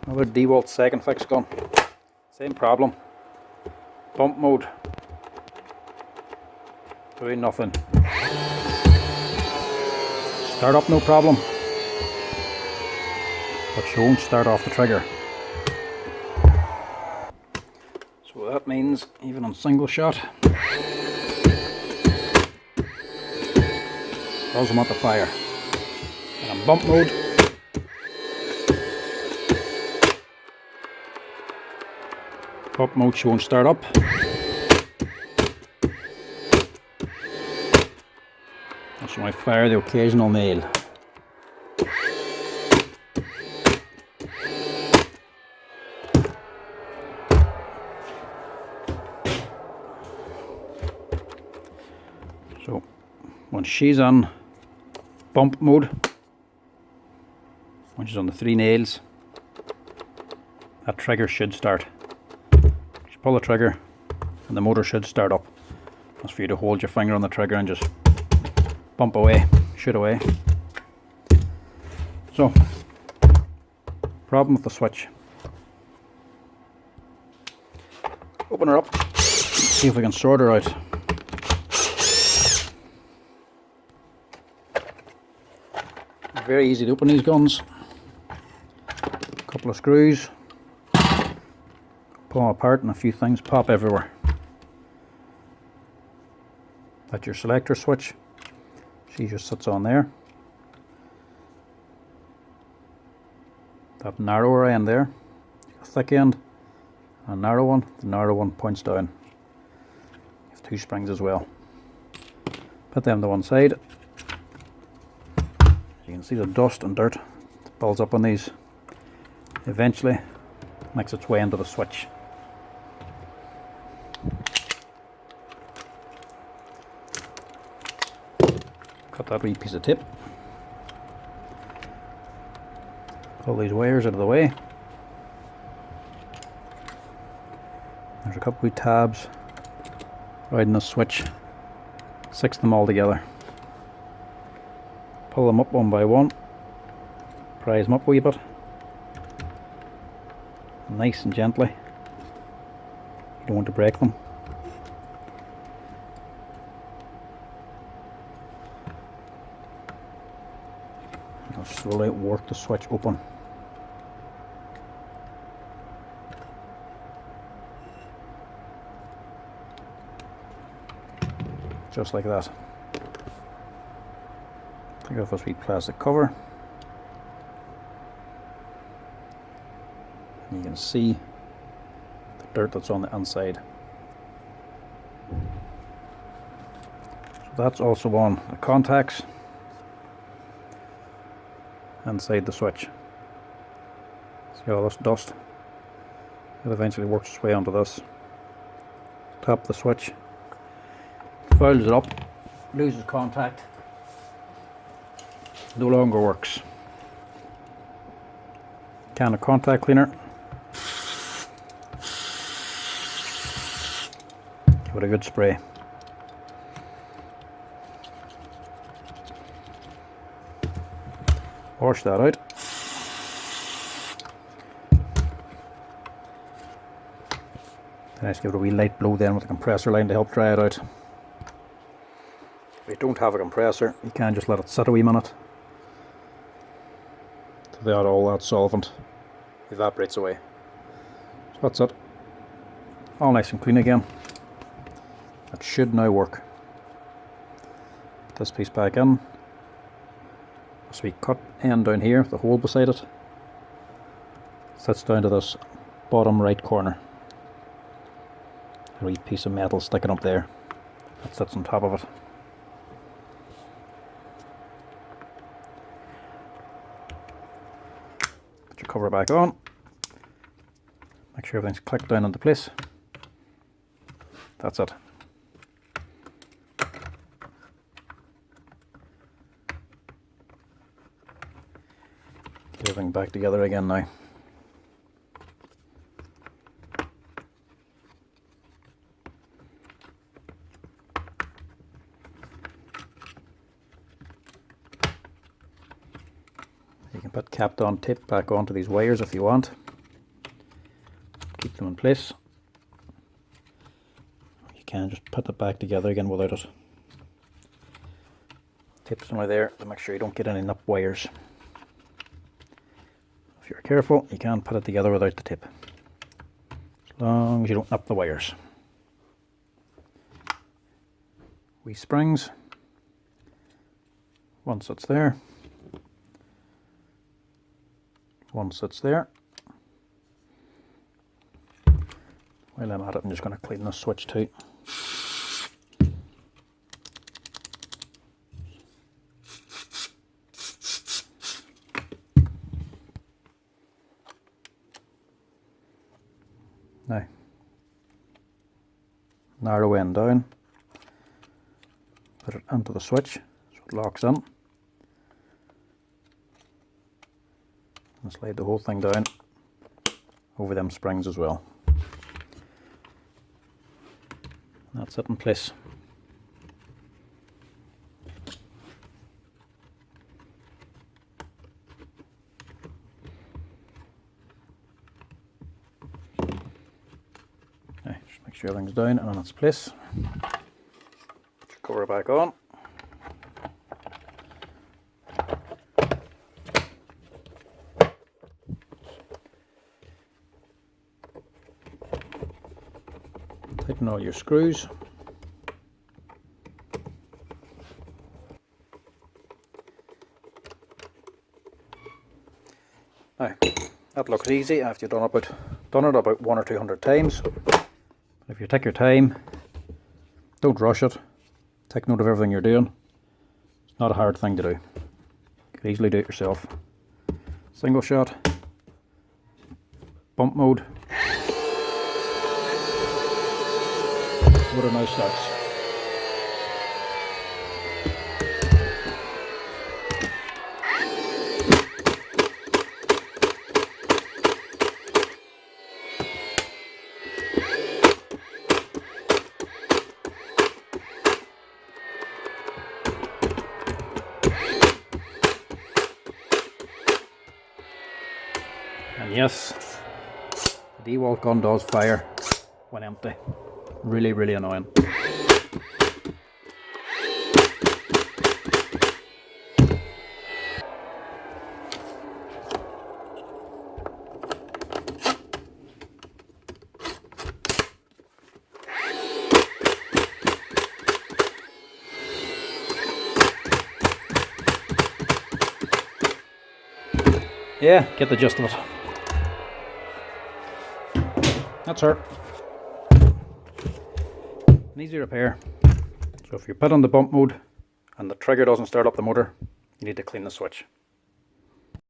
Another Dewalt second fix gun. Same problem. Bump mode. Doing nothing. Start up no problem. But she won't start off the trigger. So that means even on single shot, doesn't want the fire. And on bump mode, she won't start up. So I fire the occasional nail. So when she's on bump mode, when she's on the 3 nails, that trigger should start. Just pull the trigger and the motor should start up. That's for you to hold your finger on the trigger and just bump away, shoot away. So, problem with the switch. Open her up, see if we can sort her out. Very easy to open these guns. A couple of screws, pull them apart and a few things pop everywhere. That's your selector switch. She just sits on there. That narrower end there, a thick end, and a narrow one. The narrow one points down. There's 2 springs as well. Put them to one side. You can see the dust and dirt that builds up on these. Eventually makes its way into the switch. Cut that wee piece of tape. Pull these wires out of the way. There's a couple wee tabs right in the switch. 6 of them all together. Pull them up one by one. Prise them up a wee bit. Nice and gently. You don't want to break them. I'll slowly work the switch open. Just like that. Take off this wee plastic cover. And you can see the dirt that's on the inside. So that's also on the contacts inside the switch. See all this dust? It eventually works its way onto this. Tap the switch, fouls it up, loses contact, no longer works. Can of contact cleaner. Give it a good spray. Wash that out. Then just give it a wee light blow then with the compressor line to help dry it out. If you don't have a compressor, you can just let it sit a wee minute till all that solvent evaporates away. So that's it. All nice and clean again. That should now work. Put this piece back in. So we cut end down here, the hole beside it, sits down to this bottom right corner. A wee piece of metal sticking up there that sits on top of it. Put your cover back on. Make sure everything's clicked down into place. That's it. Get everything back together again now. You can put capped on tape back onto these wires if you want. keep them in place. You can just put it back together again without it. Tape's only there to make sure you don't get any nip wires. If you're careful, you can put it together without the tip, as long as you don't nip the wires. Wee springs. One sits there. One sits there. While I'm at it, I'm just going to clean this switch too. Now, narrow end down, put it into the switch so it locks in, and slide the whole thing down over them springs as well. That's it in place. Okay, just make sure everything's down and in its place. Put your cover back on. Tighten all your screws. Now, that looks easy after you've done it about 100 or 200 times. If you take your time, don't rush it, take note of everything you're doing. It's not a hard thing to do. You can easily do it yourself. Single shot, bump mode. Motor now starts. And yes, the Dewalt gun does fire when empty. Really, really annoying. Yeah, get the gist of it. That's her. An easy repair. So if you put on the bump mode and the trigger doesn't start up the motor, you need to clean the switch.